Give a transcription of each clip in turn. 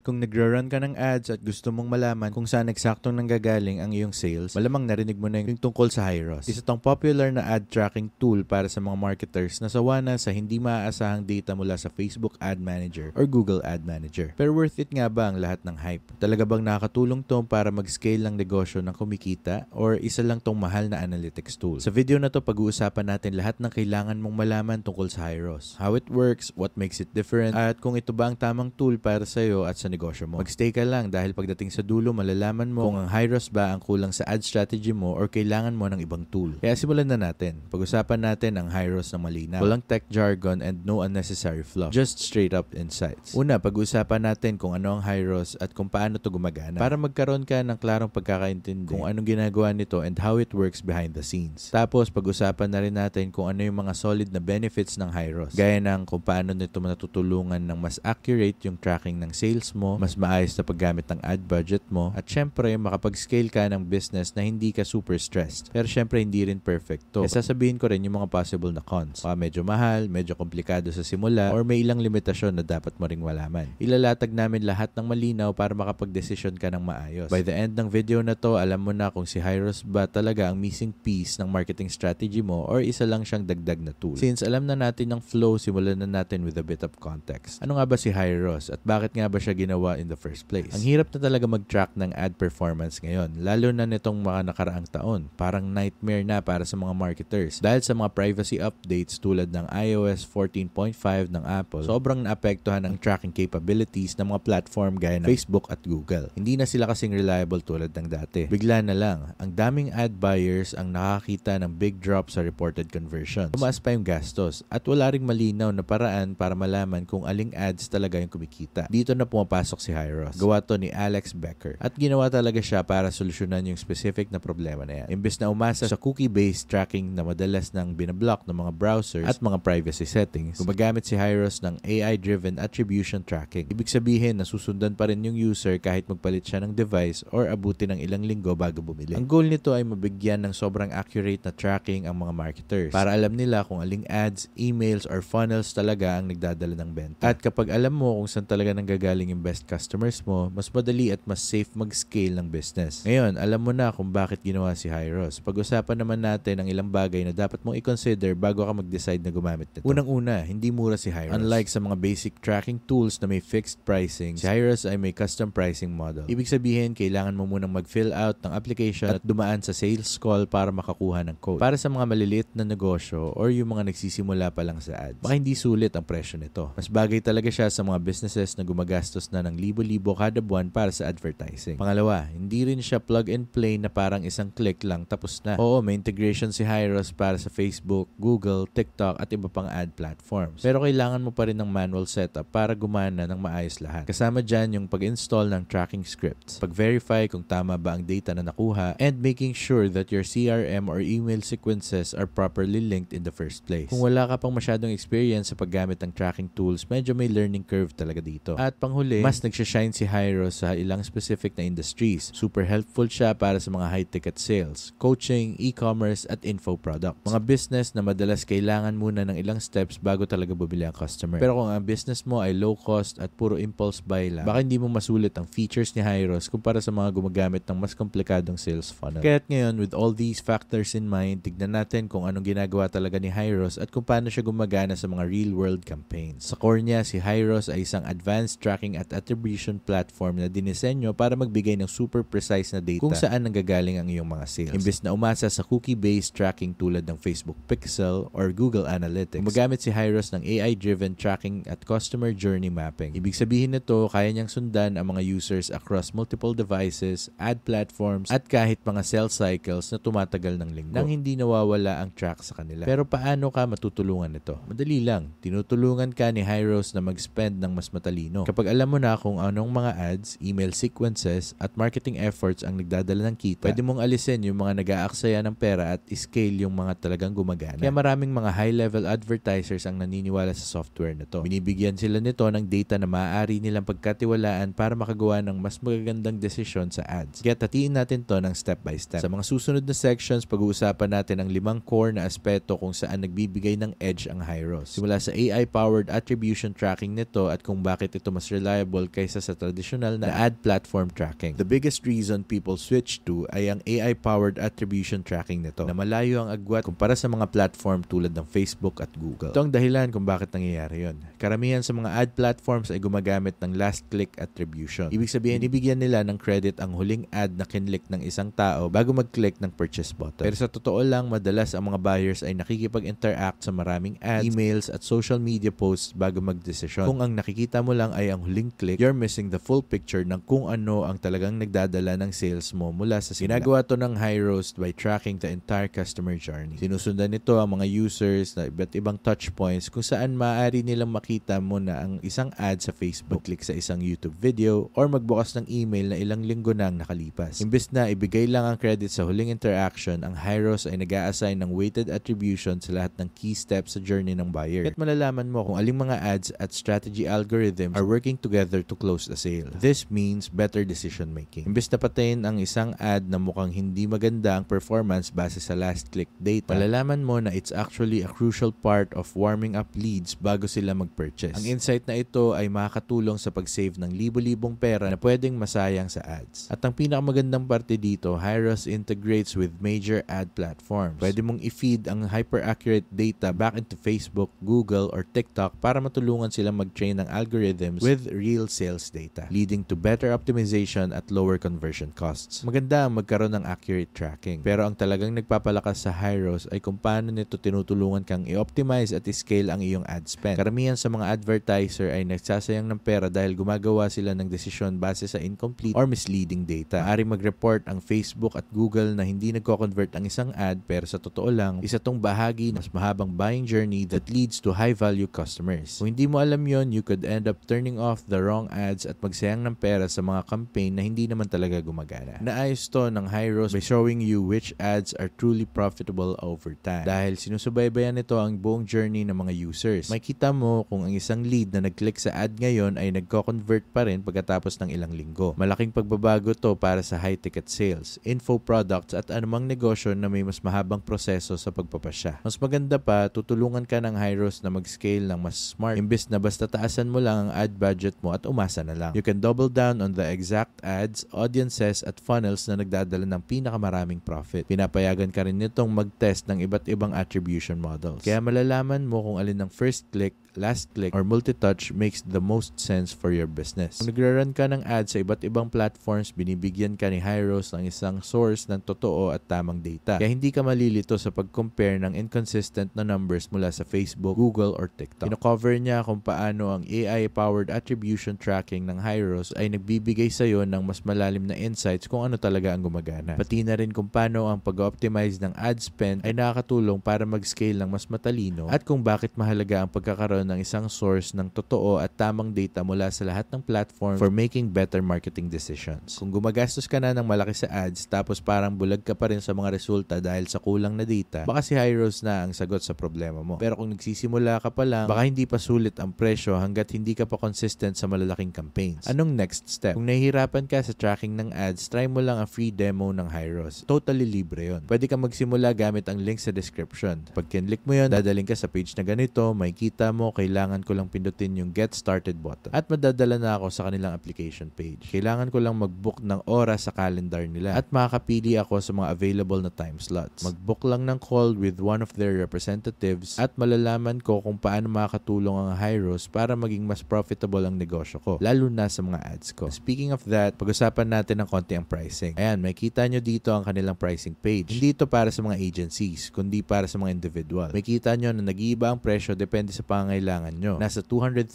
kung nagra-run ka ng ads at gusto mong malaman kung saan eksaktong nanggagaling ang iyong sales, malamang narinig mo na yung tungkol sa Hyros. Isa tong popular na ad tracking tool para sa mga marketers na sawa na sa hindi maaasahang data mula sa Facebook Ad Manager or Google Ad Manager. Pero worth it nga ba ang lahat ng hype? Talaga bang nakakatulong to para mag-scale ng negosyo ng kumikita or isa lang tong mahal na analytics tool? Sa video na to, pag-uusapan natin lahat ng kailangan mong malaman tungkol sa Hyros, how it works, what makes it different, at kung ito ba ang tamang tool para sa iyo at sa negosyo mo. Mag-stay ka lang dahil pagdating sa dulo, malalaman mo kung ang Hyros ba ang kulang sa ad strategy mo or kailangan mo ng ibang tool. Kaya simulan na natin. Pag-usapan natin ang Hyros ng malinaw, walang tech jargon and no unnecessary fluff. Just straight up insights. Una, pag-usapan natin kung ano ang Hyros at kung paano ito gumagana para magkaroon ka ng klarong pagkakaintindi kung anong ginagawa nito and how it works behind the scenes. Tapos, pag-usapan na rin natin kung ano yung mga solid na benefits ng Hyros. Gaya ng kung paano nito matutulungan ng mas accurate yung tracking ng sales mo, mas maayos na paggamit ng ad budget mo, at syempre makapag-scale ka ng business na hindi ka super stressed. Pero syempre hindi rin perfect to. Kaya sasabihin ko rin yung mga possible na cons. Medyo mahal, medyo komplikado sa simula, or may ilang limitasyon na dapat mo ring malaman. Ilalatag namin lahat ng malinaw para makapag-desisyon ka ng maayos. By the end ng video na to, alam mo na kung si Hyros ba talaga ang missing piece ng marketing strategy mo or isa lang siyang dagdag na tool. Since alam na natin ng flow, simulan na natin with a bit of context. Ano nga ba si Hyros at bakit nga ba siya ginawa in the first place? Ang hirap na talaga mag-track ng ad performance ngayon, lalo na nitong mga nakaraang taon. Parang nightmare na para sa mga marketers. Dahil sa mga privacy updates tulad ng iOS 14.5 ng Apple, sobrang naapektuhan ang tracking capabilities ng mga platform gaya ng Facebook at Google. Hindi na sila kasing reliable tulad ng dati. Bigla na lang, ang daming ad buyers ang nakakita ng big drop sa reported conversions. Tumaas pa yung gastos at wala ring malinaw na paraan para malaman kung aling ads talaga yung kumikita. Dito na pumapasok si Hyros. Gawa to ni Alex Becker. At ginawa talaga siya para solusyonan yung specific na problema na yan. Imbes na umasa sa cookie-based tracking na madalas nang binablock ng mga browsers at mga privacy settings, gumagamit si Hyros ng AI-driven attribution tracking. Ibig sabihin na susundan pa rin yung user kahit magpalit siya ng device or abuti ng ilang linggo bago bumili. Ang goal nito ay mabigyan ng sobrang accurate na tracking ang mga marketers para alam nila kung aling ads, emails, or funnels talaga ang nagdadala ng benta. At kapag alam mo kung saan talaga nanggagaling yung best customers mo, mas madali at mas safe mag-scale ng business. Ngayon, alam mo na kung bakit ginawa si Hyros. Pag-usapan naman natin ang ilang bagay na dapat mong i-consider bago ka mag-decide na gumamit nito. Unang-una, hindi mura si Hyros. Unlike sa mga basic tracking tools na may fixed pricing, si Hyros ay may custom pricing model. Ibig sabihin, kailangan mo munang mag-fill out ng application at dumaan sa sales call para makakuha ng code. Para sa mga maliliit na negosyo or yung mga nagsisimula pa lang sa ads, baka hindi sulit ang presyo nito. Mas bagay talaga siya sa mga businesses na gumagastos na ng libo-libo kada buwan para sa advertising. Pangalawa, hindi rin siya plug and play na parang isang click lang tapos na. Oo, may integration si Hyros para sa Facebook, Google, TikTok at iba pang ad platforms. Pero kailangan mo pa rin ng manual setup para gumana ng maayos lahat. Kasama dyan yung pag-install ng tracking scripts, pag-verify kung tama ba ang data na nakuha, and making sure that your CRM or email sequences are properly linked in the first place. Kung wala ka pang masyadong experience sa paggamit ng tracking tools, medyo may learning curve talaga dito. At panghuli, mas nagsashine si Hyros sa ilang specific na industries. Super helpful siya para sa mga high-ticket sales, coaching, e-commerce, at info products. Mga business na madalas kailangan muna ng ilang steps bago talaga bumili ang customer. Pero kung ang business mo ay low cost at puro impulse buy lang, baka hindi mo masulit ang features ni Hyros kumpara sa mga gumagamit ng mas komplikadong sales funnel. Kaya't ngayon, with all these factors in mind, tignan natin kung anong ginagawa talaga ni Hyros at kung paano siya gumagana sa mga real-world campaigns. Sa core niya, si Hyros ay isang advanced tracking at attribution platform na dinisenyo para magbigay ng super precise na data kung saan nanggagaling ang iyong mga sales. Imbes na umasa sa cookie-based tracking tulad ng Facebook Pixel or Google Analytics, gumagamit si Hyros ng AI-driven tracking at customer journey mapping. Ibig sabihin nito, kaya niyang sundan ang mga users across multiple devices, ad platforms, at kahit mga sales cycles na tumatagal ng linggo nang hindi nawawala ang track sa kanila. Pero paano ka matutulungan nito? Madali lang. Tinutulungan ka ni Hyros na mag-spend ng mas matalino. Kapag alam mo na kung anong mga ads, email sequences, at marketing efforts ang nagdadala ng kita, pwede mong alisin yung mga nag-aaksaya ng pera at scale yung mga talagang gumagana. Kaya maraming mga high-level advertisers ang naniniwala sa software na to. Binibigyan sila nito ng data na maaari nilang pagkatiwalaan para makagawa ng mas magagandang desisyon sa ads. Kaya tatiin natin to ng step by step. Sa mga susunod na sections, pag-uusapan natin ang 5 core na aspeto kung saan nagbibigay ng edge ang Hyros. Simula sa AI-powered attribution tracking nito at kung bakit ito mas reliable profitable kaysa sa traditional na ad platform tracking. The biggest reason people switch to ay ang AI-powered attribution tracking nito na malayo ang agwat kumpara sa mga platform tulad ng Facebook at Google. Ito ang dahilan kung bakit nangyayari yun. Karamihan sa mga ad platforms ay gumagamit ng last click attribution. Ibig sabihin, ibigyan nila ng credit ang huling ad na kinlik ng isang tao bago mag-click ng purchase button. Pero sa totoo lang, madalas ang mga buyers ay nakikipag-interact sa maraming ads, emails at social media posts bago mag-desisyon. Kung ang nakikita mo lang ay ang huling click, you're missing the full picture ng kung ano ang talagang nagdadala ng sales mo mula sa simula. Ginagawa to ng Hyros by tracking the entire customer journey. Sinusundan nito ang mga users na iba't ibang touch points kung saan maaari nilang makita mo na ang isang ad sa Facebook, click sa isang YouTube video, or magbukas ng email na ilang linggo nang nakalipas. Imbes na ibigay lang ang credit sa huling interaction, ang Hyros ay nag-a-assign ng weighted attribution sa lahat ng key steps sa journey ng buyer. At malalaman mo kung aling mga ads at strategy algorithms are working together to close the sale. This means better decision making. Imbes na patayin ang isang ad na mukhang hindi maganda ang performance base sa last click data, malalaman mo na it's actually a crucial part of warming up leads bago sila mag-purchase. Ang insight na ito ay makakatulong sa pag-save ng libo-libong pera na pwedeng masayang sa ads. At ang pinakamagandang parte dito, Hyros integrates with major ad platforms. Pwede mong i-feed ang hyper-accurate data back into Facebook, Google, or TikTok para matulungan silang mag-train ng algorithms with real sales data, leading to better optimization at lower conversion costs. Maganda ang magkaroon ng accurate tracking. Pero ang talagang nagpapalakas sa Hyros ay kung paano nito tinutulungan kang i-optimize at i-scale ang iyong ad spend. Karamihan sa mga advertiser ay nagsasayang ng pera dahil gumagawa sila ng desisyon base sa incomplete or misleading data. Maaaring mag-report ang Facebook at Google na hindi nagko-convert ang isang ad, pero sa totoo lang, isa tong bahagi ng mas mahabang buying journey that leads to high-value customers. Kung hindi mo alam yon, you could end up turning off the wrong ads at magsayang ng pera sa mga campaign na hindi naman talaga gumagana. Naayos to ng Hyros by showing you which ads are truly profitable over time. Dahil sinusubaybayan nito ang buong journey ng mga users. Makita mo kung ang isang lead na nag-click sa ad ngayon ay nagko-convert pa rin pagkatapos ng ilang linggo. Malaking pagbabago to para sa high-ticket sales, info products at anumang negosyo na may mas mahabang proseso sa pagpapasya. Mas maganda pa, tutulungan ka ng Hyros na mag-scale ng mas smart. Imbes na basta taasan mo lang ang ad budget mo at umasa na lang. You can double down on the exact ads, audiences at funnels na nagdadala ng pinakamaraming profit. Pinapayagan ka rin nitong mag-test ng iba't ibang attribution models. Kaya malalaman mo kung alin ang first click, last click, or multi-touch makes the most sense for your business. Kung nagra-run ka ng ads sa iba't ibang platforms, binibigyan ka ni Hyros ng isang source ng totoo at tamang data. Kaya hindi ka malilito sa pag-compare ng inconsistent na numbers mula sa Facebook, Google, or TikTok. Kino-cover niya kung paano ang AI-powered attribution tracking ng Hyros ay nagbibigay sa'yo ng mas malalim na insights kung ano talaga ang gumagana. Pati na rin kung paano ang pag-optimize ng ad spend ay nakakatulong para mag-scale ng mas matalino at kung bakit mahalaga ang pagkakaroon ng isang source ng totoo at tamang data mula sa lahat ng platform for making better marketing decisions. Kung gumagastos ka na ng malaki sa ads tapos parang bulag ka pa rin sa mga resulta dahil sa kulang na data, baka si Hyros na ang sagot sa problema mo. Pero kung nagsisimula ka pa lang, baka hindi pa sulit ang presyo hanggat hindi ka pa consistent sa malalaking campaigns. Anong next step? Kung nahihirapan ka sa tracking ng ads, try mo lang ang free demo ng Hyros. Totally libre yon. Pwede ka magsimula gamit ang link sa description. Pag kinlik mo yon, dadaling ka sa page na ganito, makikita mo kailangan ko lang pindutin yung Get Started button at madadala na ako sa kanilang application page. Kailangan ko lang mag-book ng oras sa calendar nila at makakapili ako sa mga available na time slots. Mag-book lang ng call with one of their representatives at malalaman ko kung paano makakatulong ang Hyros para maging mas profitable ang negosyo ko, lalo na sa mga ads ko. Speaking of that, pag-usapan natin ng konti ang pricing. Ayan, makikita nyo dito ang kanilang pricing page. Hindi ito para sa mga agencies, kundi para sa mga individual. Makikita nyo na nag-iiba ang presyo depende sa pangangailangan nyo. Nasa $230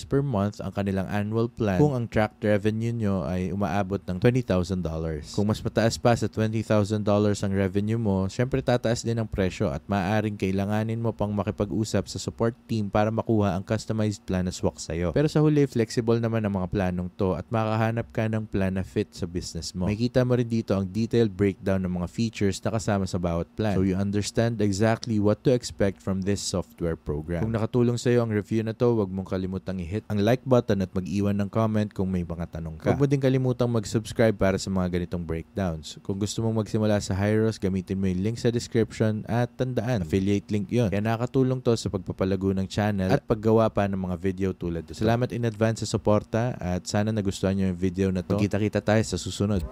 per month ang kanilang annual plan kung ang tracked revenue nyo ay umaabot ng $20,000. Kung mas mataas pa sa $20,000 ang revenue mo, syempre tataas din ang presyo at maaaring kailanganin mo pang makipag-usap sa support team para makuha ang customized plan na swak sa'yo. Pero sa huli, flexible naman ang mga planong to at makahanap ka ng plan na fit sa business mo. Makikita mo rin dito ang detailed breakdown ng mga features na kasama sa bawat plan, so you understand exactly what to expect from this software program. Kung nakatulong nakatulong sa'yo ang review na to, huwag mong kalimutang i-hit ang like button at mag-iwan ng comment kung may mga tanong ka. Huwag mo din kalimutang mag-subscribe para sa mga ganitong breakdowns. Kung gusto mong magsimula sa Hyros, gamitin mo yung link sa description at tandaan, affiliate link yon. Kaya nakakatulong to sa pagpapalago ng channel at paggawa pa ng mga video tulad dito. Salamat in advance sa suporta at sana nagustuhan nyo yung video na to. Magkita-kita tayo sa susunod.